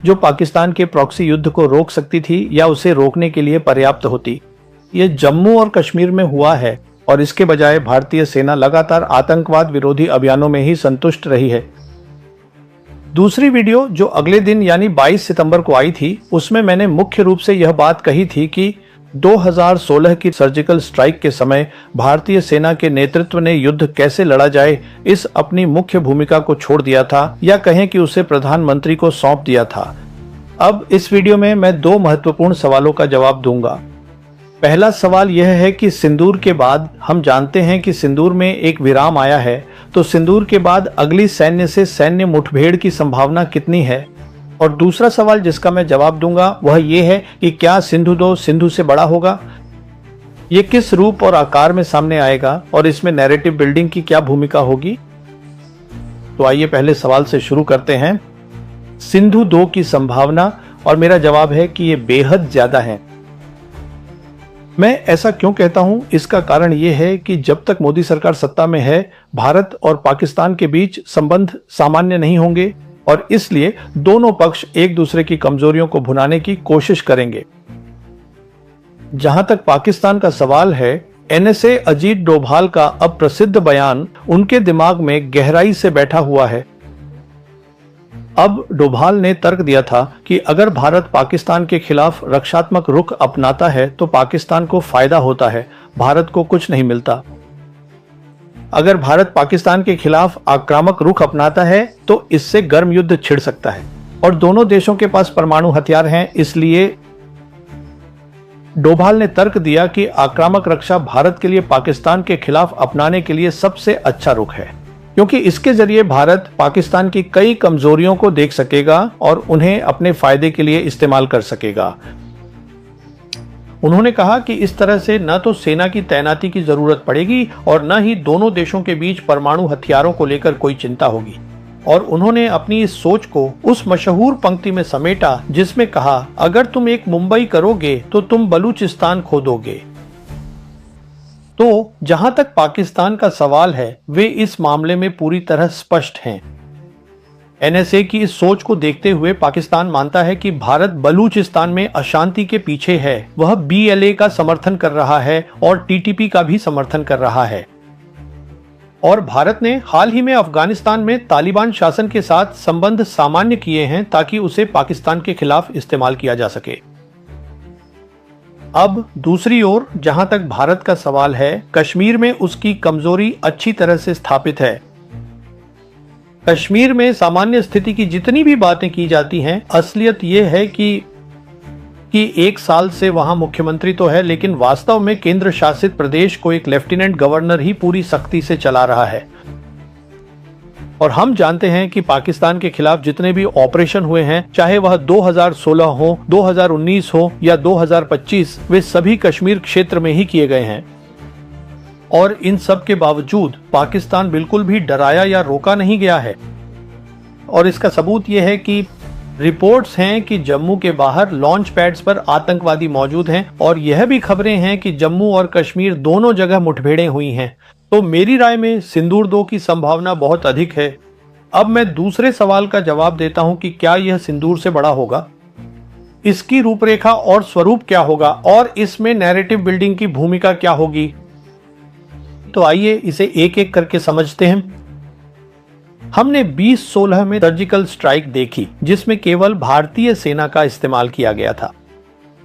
जो पाकिस्तान के प्रॉक्सी युद्ध को रोक सकती थी या उसे रोकने के लिए पर्याप्त होती। ये जम्मू और कश्मीर में हुआ है और इसके बजाय भारतीय सेना लगातार आतंकवाद विरोधी अभियानों में ही संतुष्ट रही है। दूसरी वीडियो जो अगले दिन यानी 22 सितंबर को आई थी, उसमें मैंने मुख्य रूप से यह बात कही थी कि 2016 की सर्जिकल स्ट्राइक के समय भारतीय सेना के नेतृत्व ने युद्ध कैसे लड़ा जाए इस अपनी मुख्य भूमिका को छोड़ दिया था, या कहें कि उसे प्रधानमंत्री को सौंप दिया था। अब इस वीडियो में मैं दो महत्वपूर्ण सवालों का जवाब दूंगा। पहला सवाल यह है कि सिंदूर के बाद हम जानते हैं कि सिंदूर में एक विराम आया है, तो सिंदूर के बाद अगली सैन्य से सैन्य मुठभेड़ की संभावना कितनी है? और दूसरा सवाल जिसका मैं जवाब दूंगा वह यह है कि क्या सिंधु 2 सिंधु से बड़ा होगा? ये किस रूप और आकार में सामने आएगा और इसमें नैरेटिव बिल्डिंग की क्या भूमिका होगी? तो आइए पहले सवाल से शुरू करते हैं। सिंधु 2 की संभावना, और मेरा जवाब है कि ये बेहद ज्यादा है। मैं ऐसा क्यों कहता हूं? इसका कारण यह है कि जब तक मोदी सरकार सत्ता में है, भारत और पाकिस्तान के बीच संबंध सामान्य नहीं होंगे और इसलिए दोनों पक्ष एक दूसरे की कमजोरियों को भुनाने की कोशिश करेंगे। जहां तक पाकिस्तान का सवाल है, एनएसए अजीत डोभाल का अब प्रसिद्ध बयान उनके दिमाग में गहराई से बैठा हुआ है। अब डोभाल ने तर्क दिया था कि अगर भारत पाकिस्तान के खिलाफ रक्षात्मक रुख अपनाता है तो पाकिस्तान को फायदा होता है, भारत को कुछ नहीं मिलता। अगर भारत पाकिस्तान के खिलाफ आक्रामक रुख अपनाता है तो इससे गर्म युद्ध छिड़ सकता है और दोनों देशों के पास परमाणु हथियार हैं। इसलिए डोभाल ने तर्क दिया कि आक्रामक रक्षा भारत के लिए पाकिस्तान के खिलाफ अपनाने के लिए सबसे अच्छा रुख है, क्योंकि इसके जरिए भारत पाकिस्तान की कई कमजोरियों को देख सकेगा और उन्हें अपने फायदे के लिए इस्तेमाल कर सकेगा। उन्होंने कहा कि इस तरह से न तो सेना की तैनाती की जरूरत पड़ेगी और न ही दोनों देशों के बीच परमाणु हथियारों को लेकर कोई चिंता होगी। और उन्होंने अपनी इस सोच को उस मशहूर पंक्ति में समेटा जिसमें कहा, अगर तुम एक मुंबई करोगे तो तुम बलूचिस्तान खो दोगे। तो जहां तक पाकिस्तान का सवाल है, वे इस मामले में पूरी तरह स्पष्ट हैं। एनएसए की इस सोच को देखते हुए पाकिस्तान मानता है कि भारत बलूचिस्तान में अशांति के पीछे है। वह बीएलए का समर्थन कर रहा है और टीटीपी का भी समर्थन कर रहा है। और भारत ने हाल ही में अफगानिस्तान में तालिबान शासन के साथ संबंध सामान्य किए हैं ताकि उसे पाकिस्तान के खिलाफ इस्तेमाल किया जा सके। अब दूसरी ओर जहां तक भारत का सवाल है, कश्मीर में उसकी कमजोरी अच्छी तरह से स्थापित है। कश्मीर में सामान्य स्थिति की जितनी भी बातें की जाती हैं, असलियत यह है कि एक साल से वहां मुख्यमंत्री तो है, लेकिन वास्तव में केंद्र शासित प्रदेश को एक लेफ्टिनेंट गवर्नर ही पूरी सख्ती से चला रहा है। और हम जानते हैं कि पाकिस्तान के खिलाफ जितने भी ऑपरेशन हुए हैं, चाहे वह 2016 हो, 2019 हो या 2025, वे सभी कश्मीर क्षेत्र में ही किए गए हैं। और इन सब के बावजूद पाकिस्तान बिल्कुल भी डराया या रोका नहीं गया है। और इसका सबूत यह है कि रिपोर्ट्स हैं कि जम्मू के बाहर लॉन्च पैड्स पर आतंकवादी मौजूद हैं और यह भी खबरें हैं कि जम्मू और कश्मीर दोनों जगह मुठभेड़ें हुई हैं। तो मेरी राय में सिंदूर 2 की संभावना बहुत अधिक है। अब मैं दूसरे सवाल का जवाब देता हूं कि क्या यह सिंदूर से बड़ा होगा, इसकी रूपरेखा और स्वरूप क्या होगा और इसमें नैरेटिव बिल्डिंग की भूमिका क्या होगी। तो आइए इसे एक एक करके समझते हैं। हमने 2016 में सर्जिकल स्ट्राइक देखी जिसमें केवल भारतीय सेना का इस्तेमाल किया गया था।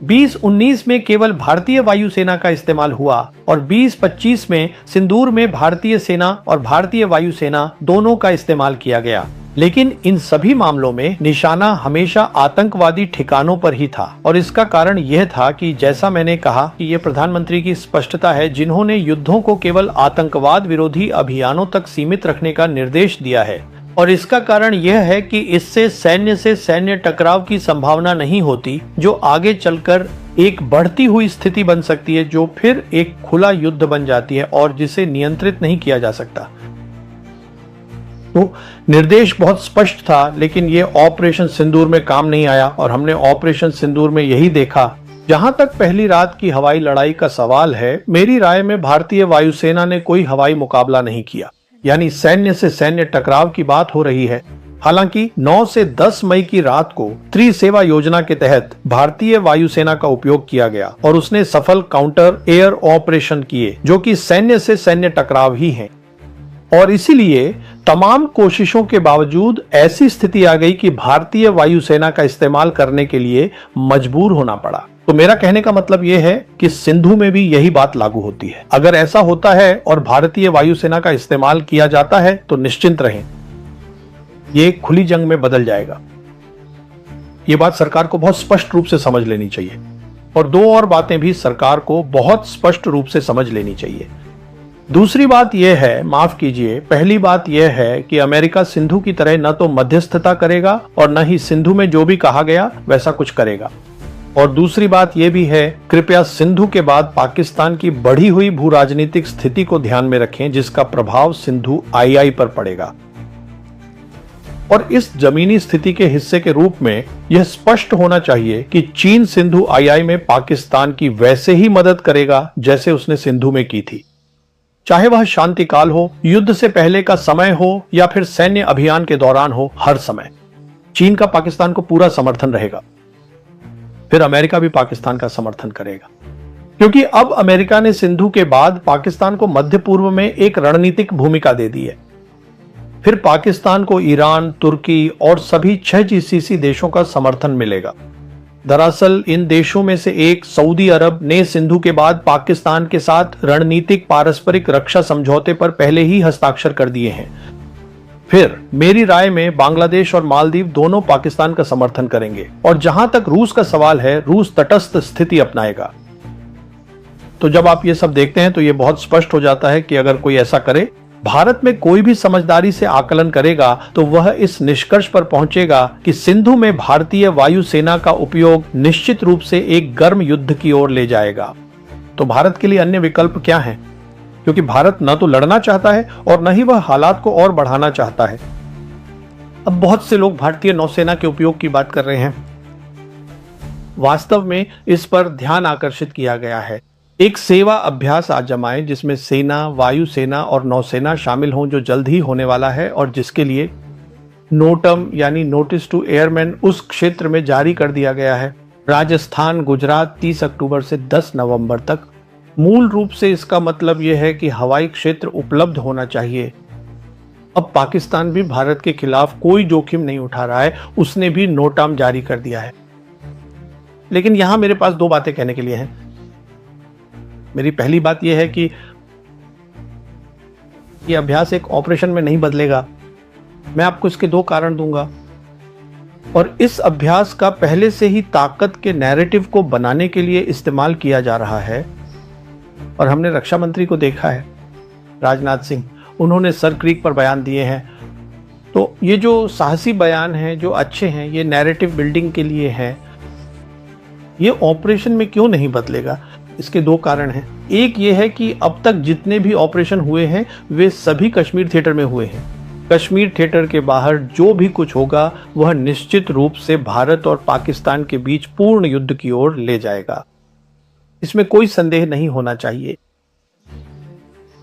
2019 में केवल भारतीय वायुसेना का इस्तेमाल हुआ और 2025 में सिंदूर में भारतीय सेना और भारतीय वायुसेना दोनों का इस्तेमाल किया गया। लेकिन इन सभी मामलों में निशाना हमेशा आतंकवादी ठिकानों पर ही था और इसका कारण यह था कि जैसा मैंने कहा कि ये प्रधानमंत्री की स्पष्टता है, जिन्होंने युद्धों को केवल आतंकवाद विरोधी अभियानों तक सीमित रखने का निर्देश दिया है। और इसका कारण यह है कि इससे सैन्य से सैन्य टकराव की संभावना नहीं होती, जो आगे चलकर एक बढ़ती हुई स्थिति बन सकती है, जो फिर एक खुला युद्ध बन जाती है और जिसे नियंत्रित नहीं किया जा सकता। तो निर्देश बहुत स्पष्ट था, लेकिन ये ऑपरेशन सिंदूर में काम नहीं आया और हमने ऑपरेशन सिंदूर में यही देखा। जहां तक पहली रात की हवाई लड़ाई का सवाल है, मेरी राय में भारतीय वायुसेना ने कोई हवाई मुकाबला नहीं किया, यानी सैन्य से सैन्य टकराव की बात हो रही है। हालांकि 9 से 10 मई की रात को त्रिसेवा योजना के तहत भारतीय वायुसेना का उपयोग किया गया और उसने सफल काउंटर एयर ऑपरेशन किए जो कि सैन्य से सैन्य टकराव ही हैं। और इसीलिए तमाम कोशिशों के बावजूद ऐसी स्थिति आ गई कि भारतीय वायुसेना का इस्तेमाल करने के लिए मजबूर होना पड़ा। तो मेरा कहने का मतलब यह है कि सिंधु में भी यही बात लागू होती है। अगर ऐसा होता है और भारतीय वायुसेना का इस्तेमाल किया जाता है तो निश्चिंत रहें, ये खुली जंग में बदल जाएगा। ये बात सरकार को बहुत स्पष्ट रूप से समझ लेनी चाहिए। और दो और बातें भी सरकार को बहुत स्पष्ट रूप से समझ लेनी चाहिए। दूसरी बात यह है, माफ कीजिए, पहली बात यह है कि अमेरिका सिंधु की तरह न तो मध्यस्थता करेगा और न ही सिंधु में जो भी कहा गया वैसा कुछ करेगा। और दूसरी बात यह भी है, कृपया सिंधु के बाद पाकिस्तान की बढ़ी हुई भू राजनीतिक स्थिति को ध्यान में रखें जिसका प्रभाव सिंधु आई पर पड़ेगा। और इस जमीनी स्थिति के हिस्से के रूप में यह स्पष्ट होना चाहिए कि चीन सिंधु आई में पाकिस्तान की वैसे ही मदद करेगा जैसे उसने सिंधु में की थी, चाहे वह शांति काल हो, युद्ध से पहले का समय हो या फिर सैन्य अभियान के दौरान हो। हर समय चीन का पाकिस्तान को पूरा समर्थन रहेगा। फिर अमेरिका भी पाकिस्तान का समर्थन करेगा, क्योंकि अब अमेरिका ने सिंधु के बाद पाकिस्तान को मध्य पूर्व में एक रणनीतिक भूमिका दे दी है। फिर पाकिस्तान को ईरान, तुर्की और सभी 6 जीसीसी देशों का समर्थन मिलेगा। दरअसल इन देशों में से एक सऊदी अरब ने सिंधु के बाद पाकिस्तान के साथ रणनीतिक पारस्परिक रक्षा समझौते पर पहले ही हस्ताक्षर कर दिए हैं। फिर मेरी राय में बांग्लादेश और मालदीव दोनों पाकिस्तान का समर्थन करेंगे। और जहां तक रूस का सवाल है, रूस तटस्थ स्थिति अपनाएगा। तो जब आप ये सब देखते हैं तो ये बहुत स्पष्ट हो जाता है कि अगर कोई ऐसा करे, भारत में कोई भी समझदारी से आकलन करेगा तो वह इस निष्कर्ष पर पहुंचेगा कि सिंधु में भारतीय वायुसेना का उपयोग निश्चित रूप से एक गर्म युद्ध की ओर ले जाएगा। तो भारत के लिए अन्य विकल्प क्या हैं? क्योंकि भारत न तो लड़ना चाहता है और न ही वह हालात को और बढ़ाना चाहता है। अब बहुत से लोग भारतीय नौसेना के उपयोग की बात कर रहे हैं। वास्तव में इस पर ध्यान आकर्षित किया गया है। एक सेवा अभ्यास आजमाएं जिसमें सेना, वायुसेना और नौसेना शामिल हों, जो जल्द ही होने वाला है और जिसके लिए नोटम यानी नोटिस टू एयरमैन उस क्षेत्र में जारी कर दिया गया है। राजस्थान, गुजरात 30 अक्टूबर से 10 नवंबर तक। मूल रूप से इसका मतलब यह है कि हवाई क्षेत्र उपलब्ध होना चाहिए। अब पाकिस्तान भी भारत के खिलाफ कोई जोखिम नहीं उठा रहा है, उसने भी नोटाम जारी कर दिया है। लेकिन यहां मेरे पास दो बातें कहने के लिए हैं। मेरी पहली बात यह है कि यह अभ्यास एक ऑपरेशन में नहीं बदलेगा। मैं आपको इसके दो कारण दूंगा। और इस अभ्यास का पहले से ही ताकत के नैरेटिव को बनाने के लिए इस्तेमाल किया जा रहा है। और हमने रक्षा मंत्री को देखा है, राजनाथ सिंह, उन्होंने सर क्रीक पर बयान दिए हैं। तो ये जो साहसी बयान हैं, जो अच्छे हैं, ये नैरेटिव बिल्डिंग के लिए हैं। ये ऑपरेशन में क्यों नहीं बदलेगा? इसके दो कारण हैं। एक ये है कि अब तक जितने भी ऑपरेशन हुए हैं वे सभी कश्मीर थिएटर में हुए हैं। कश्मीर थिएटर के बाहर जो भी कुछ होगा वह निश्चित रूप से भारत और पाकिस्तान के बीच पूर्ण युद्ध की ओर ले जाएगा, इसमें कोई संदेह नहीं होना चाहिए।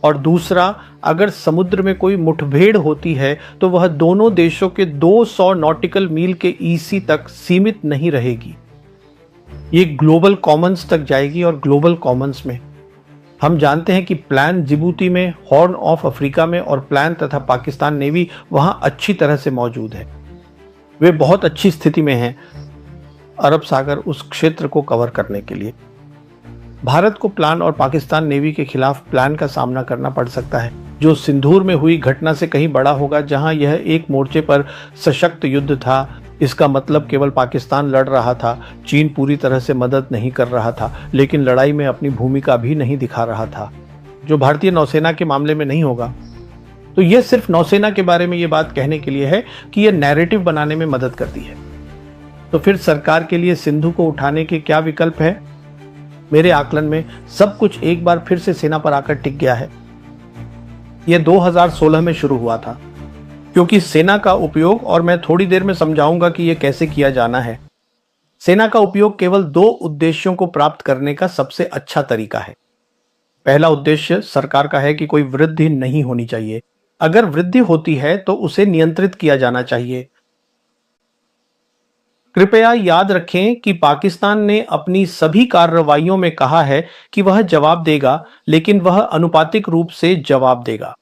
और दूसरा, अगर समुद्र में कोई मुठभेड़ होती है तो वह दोनों देशों के 200 नॉटिकल मील के ईसी तक सीमित नहीं रहेगी। ये ग्लोबल कॉमन्स तक जाएगी। और ग्लोबल कॉमन्स में हम जानते हैं कि प्लान जिबूती में, हॉर्न ऑफ अफ्रीका में और प्लान तथा पाकिस्तान नेवी वहां अच्छी तरह से मौजूद है। वे बहुत अच्छी स्थिति में हैं अरब सागर उस क्षेत्र को कवर करने के लिए। भारत को प्लान और पाकिस्तान नेवी के खिलाफ प्लान का सामना करना पड़ सकता है, जो सिंधूर में हुई घटना से कहीं बड़ा होगा, जहां यह एक मोर्चे पर सशक्त युद्ध था। इसका मतलब केवल पाकिस्तान लड़ रहा था, चीन पूरी तरह से मदद नहीं कर रहा था, लेकिन लड़ाई में अपनी भूमिका भी नहीं दिखा रहा था, जो भारतीय नौसेना के मामले में नहीं होगा। तो यह सिर्फ नौसेना के बारे में ये बात कहने के लिए है कि यह नैरेटिव बनाने में मदद करती है। तो फिर सरकार के लिए सिंधु को उठाने के क्या विकल्प है? मेरे आकलन में सब कुछ एक बार फिर से सेना पर आकर टिक गया है। यह 2016 में शुरू हुआ था, क्योंकि सेना का उपयोग, और मैं थोड़ी देर में समझाऊंगा कि यह कैसे किया जाना है, सेना का उपयोग केवल दो उद्देश्यों को प्राप्त करने का सबसे अच्छा तरीका है। पहला उद्देश्य सरकार का है कि कोई वृद्धि नहीं होनी चाहिए। अगर वृद्धि होती है तो उसे नियंत्रित किया जाना चाहिए। कृपया याद रखें कि पाकिस्तान ने अपनी सभी कार्रवाइयों में कहा है कि वह जवाब देगा, लेकिन वह अनुपातिक रूप से जवाब देगा।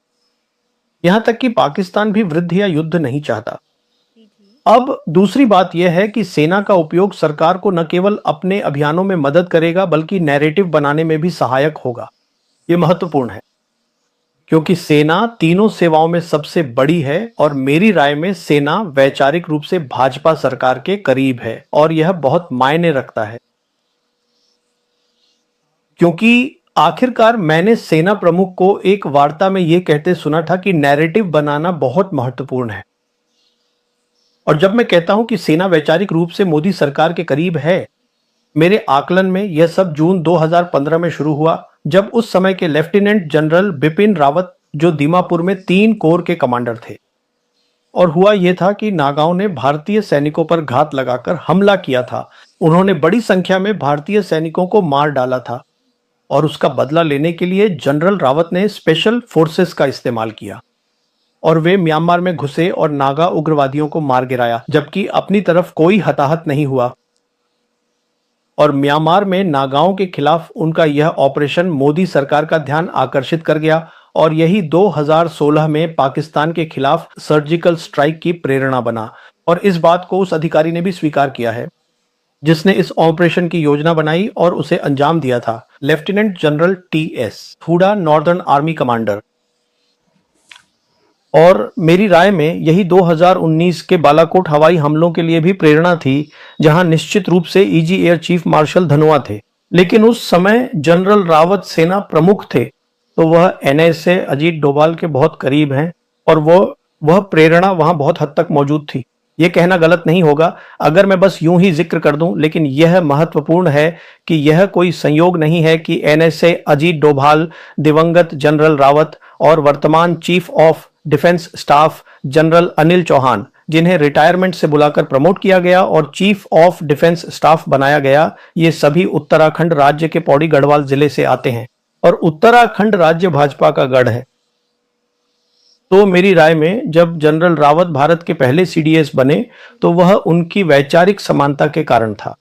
यहां तक कि पाकिस्तान भी वृद्धि या युद्ध नहीं चाहता। अब दूसरी बात यह है कि सेना का उपयोग सरकार को न केवल अपने अभियानों में मदद करेगा, बल्कि नैरेटिव बनाने में भी सहायक होगा। यह महत्वपूर्ण है क्योंकि सेना तीनों सेवाओं में सबसे बड़ी है और मेरी राय में सेना वैचारिक रूप से भाजपा सरकार के करीब है और यह बहुत मायने रखता है, क्योंकि आखिरकार मैंने सेना प्रमुख को एक वार्ता में यह कहते सुना था कि नैरेटिव बनाना बहुत महत्वपूर्ण है। और जब मैं कहता हूं कि सेना वैचारिक रूप से मोदी सरकार के करीब है, मेरे आकलन में यह सब जून 2015 में शुरू हुआ, जब उस समय के लेफ्टिनेंट जनरल बिपिन रावत, जो दीमापुर में 3 कोर के कमांडर थे, और हुआ यह था कि नागाओं ने भारतीय सैनिकों पर घात लगाकर हमला किया था। उन्होंने बड़ी संख्या में भारतीय सैनिकों को मार डाला था और उसका बदला लेने के लिए जनरल रावत ने स्पेशल फोर्सेस का इस्तेमाल किया और वे म्यांमार में घुसे और नागा उग्रवादियों को मार गिराया, जबकि अपनी तरफ कोई हताहत नहीं हुआ। और म्यांमार में नागाओं के खिलाफ उनका यह ऑपरेशन मोदी सरकार का ध्यान आकर्षित कर गया और यही 2016 में पाकिस्तान के खिलाफ सर्जिकल स्ट्राइक की प्रेरणा बना। और इस बात को उस अधिकारी ने भी स्वीकार किया है जिसने इस ऑपरेशन की योजना बनाई और उसे अंजाम दिया था, lieutenant general T S. Hooda, northern army commander. और मेरी राय में यही 2019 के बालाकोट हवाई हमलों के लिए भी प्रेरणा थी, जहां निश्चित रूप से easy air chief marshal Dhanoa थे, लेकिन उस समय जनरल रावत सेना प्रमुख थे, तो वह एनएसए अजीत डोभाल के बहुत करीब हैं और वह प्रेरणा वहां बहुत हद तक मौजूद थी। यह कहना गलत नहीं होगा अगर मैं बस यूं ही जिक्र कर दूं, लेकिन यह महत्वपूर्ण है कि यह कोई संयोग नहीं है कि एनएसए अजीत डोभाल, दिवंगत जनरल रावत और वर्तमान chief of defence staff general Anil Chauhan, जिन्हें रिटायरमेंट से बुलाकर प्रमोट किया गया और चीफ ऑफ डिफेंस स्टाफ बनाया गया, ये सभी उत्तराखंड राज्य के पौड़ी गढ़वाल जिले से आते हैं और उत्तराखंड राज्य भाजपा का गढ़ है। तो मेरी राय में जब जनरल रावत भारत के पहले सीडीएस बने तो वह उनकी वैचारिक समानता के कारण था,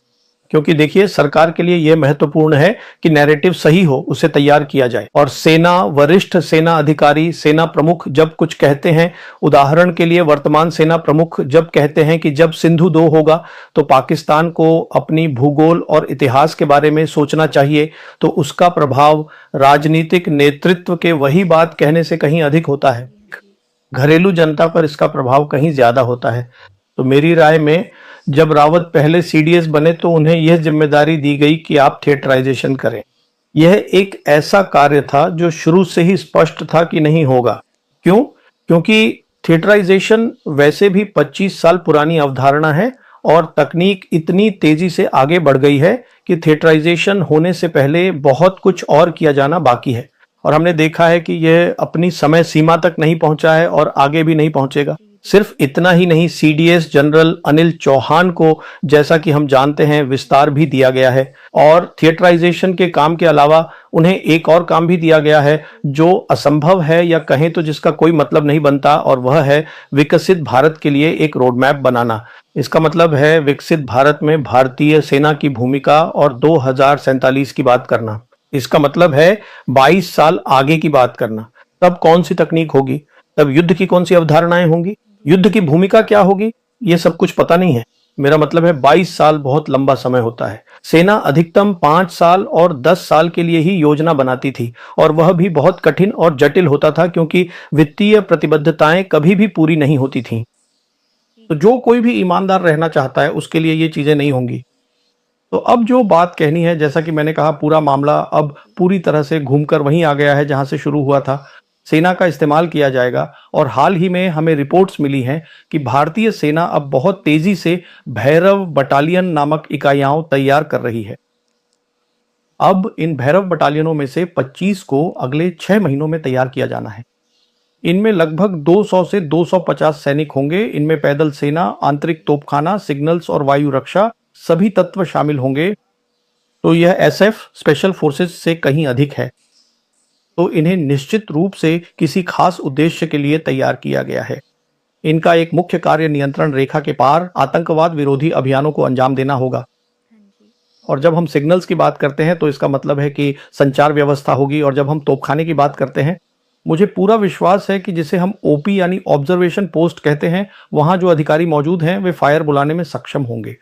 क्योंकि देखिए सरकार के लिए यह महत्वपूर्ण है कि नैरेटिव सही हो, उसे तैयार किया जाए। और सेना वरिष्ठ सेना अधिकारी, सेना प्रमुख जब कुछ कहते हैं, उदाहरण के लिए वर्तमान सेना प्रमुख जब कहते हैं कि जब सिंधु 2 होगा तो पाकिस्तान को अपनी भूगोल और इतिहास के बारे में सोचना चाहिए, तो उसका प्रभाव राजनीतिक नेतृत्व के वही बात कहने से कहीं अधिक होता है, घरेलू जनता पर इसका प्रभाव कहीं ज्यादा होता है। तो मेरी राय में जब रावत पहले सीडीएस बने तो उन्हें यह जिम्मेदारी दी गई कि आप थिएटराइजेशन करें। यह एक ऐसा कार्य था जो शुरू से ही स्पष्ट था कि नहीं होगा। क्यों? क्योंकि थिएटराइजेशन वैसे भी 25 साल पुरानी अवधारणा है और तकनीक इतनी तेजी से आगे बढ़ गई है कि थिएटराइजेशन होने से पहले बहुत कुछ और किया जाना बाकी है। और हमने देखा है कि यह अपनी समय सीमा तक नहीं पहुंचा है और आगे भी नहीं पहुंचेगा। सिर्फ इतना ही नहीं, सीडीएस जनरल अनिल चौहान को, जैसा कि हम जानते हैं, विस्तार भी दिया गया है और थिएटराइजेशन के काम के अलावा उन्हें एक और काम भी दिया गया है जो असंभव है या कहें तो जिसका कोई मतलब नहीं बनता, और वह है विकसित भारत के लिए एक रोड मैप बनाना। इसका मतलब है विकसित भारत में भारतीय सेना की भूमिका और 2047 की बात करना। इसका मतलब है 22 साल आगे की बात करना। तब कौन सी तकनीक होगी, तब युद्ध की कौन सी अवधारणाएं होंगी, युद्ध की भूमिका क्या होगी, ये सब कुछ पता नहीं है। मेरा मतलब है 22 साल बहुत लंबा समय होता है। सेना अधिकतम 5 साल और 10 साल के लिए ही योजना बनाती थी और वह भी बहुत कठिन और जटिल होता था, क्योंकि वित्तीय प्रतिबद्धताएं कभी भी पूरी नहीं होती थीं। तो जो कोई भी ईमानदार रहना चाहता है उसके लिए ये चीजें नहीं होंगी। तो अब जो बात कहनी है, जैसा कि मैंने कहा, पूरा मामला अब पूरी तरह से घूमकर वहीं आ गया है जहां से शुरू हुआ था। सेना का इस्तेमाल किया जाएगा और हाल ही में हमें रिपोर्ट्स मिली हैं कि भारतीय सेना अब बहुत तेजी से भैरव बटालियन नामक इकाइयां तैयार कर रही है। अब इन भैरव बटालियनों में से 25 को अगले 6 महीनों में तैयार किया जाना है। इनमें लगभग 200 से 250 सैनिक होंगे। इनमें पैदल सेना, आंतरिक तोपखाना, सिग्नल्स और वायु रक्षा सभी तत्व शामिल होंगे। तो यह एसएफ, स्पेशल फोर्सेस से कहीं अधिक है। तो इन्हें निश्चित रूप से किसी खास उद्देश्य के लिए तैयार किया गया है। इनका एक मुख्य कार्य नियंत्रण रेखा के पार आतंकवाद विरोधी अभियानों को अंजाम देना होगा। हाँ जी। और जब हम सिग्नल्स की बात करते हैं तो इसका मतलब है कि संचार व्यवस्था होगी, और जब हम तोपखाने की बात करते हैं, मुझे पूरा विश्वास है कि जिसे हम ओपी यानी ऑब्जर्वेशन पोस्ट कहते हैं, वहां जो अधिकारी मौजूद हैं वे फायर बुलाने में सक्षम होंगे।